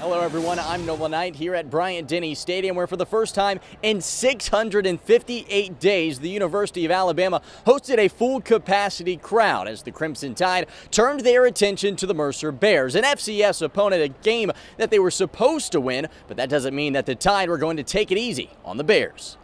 Hello everyone, I'm Nolan Knight here at Bryant-Denny Stadium, where for the first time in 658 days, the University of Alabama hosted a full capacity crowd as the Crimson Tide turned their attention to the Mercer Bears, an FCS opponent, a game that they were supposed to win, but that doesn't mean that the Tide were going to take it easy on the Bears.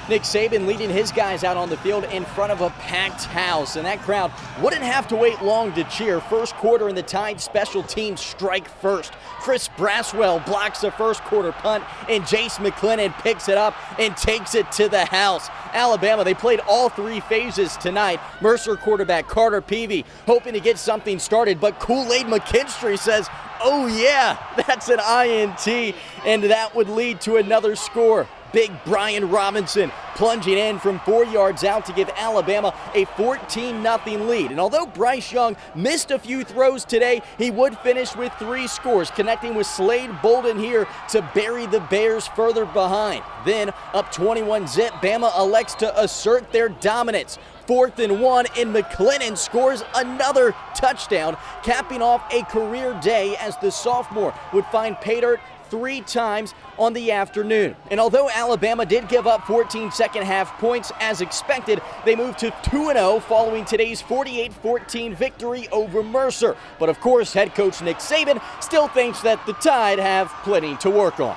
Nick Saban leading his guys out on the field in front of a packed house, and that crowd wouldn't have to wait long to cheer. First quarter, and the Tide special teams strike first. Chris Braswell blocks the first quarter punt, and Jace McClellan picks it up and takes it to the house. Alabama, they played all three phases tonight. Mercer quarterback Carter Peavy hoping to get something started, but Kool-Aid McKinstry says, oh yeah, that's an INT, and that would lead to another score. Big Brian Robinson plunging in from 4 yards out to give Alabama a 14-0 lead. And although Bryce Young missed a few throws today, he would finish with 3 scores, connecting with Slade Bolden here to bury the Bears further behind. Then, up 21-zip, Bama elects to assert their dominance. 4th and 1, and McClellan scores another touchdown, capping off a career day as the sophomore would find pay dirt 3 times on the afternoon. And although Alabama did give up 14 second-half points as expected, they moved to 2-0 following today's 48-14 victory over Mercer. But of course, head coach Nick Saban still thinks that the Tide have plenty to work on.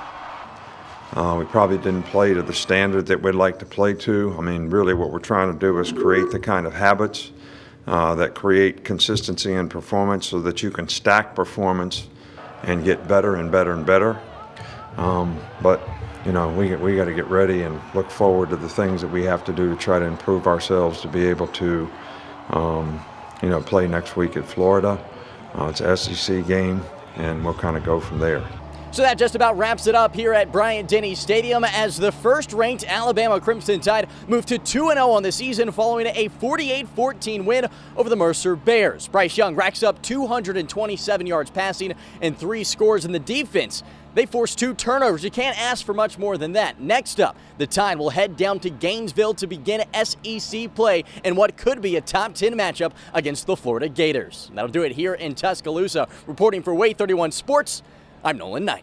We probably didn't play to the standard that we'd like to play to. I mean, really what we're trying to do is create the kind of habits that create consistency in performance so that you can stack performance and get better and better and better. But, you know, we got to get ready and look forward to the things that we have to do to try to improve ourselves to be able to, play next week at Florida. It's an SEC game, and we'll kind of go from there. So that just about wraps it up here at Bryant-Denny Stadium as the first-ranked Alabama Crimson Tide moved to 2-0 on the season following a 48-14 win over the Mercer Bears. Bryce Young racks up 227 yards passing and 3 scores in the defense. They forced 2 turnovers. You can't ask for much more than that. Next up, the Tide will head down to Gainesville to begin SEC play in what could be a top 10 matchup against the Florida Gators. That'll do it here in Tuscaloosa. Reporting for Way 31 Sports, I'm Nolan Knight.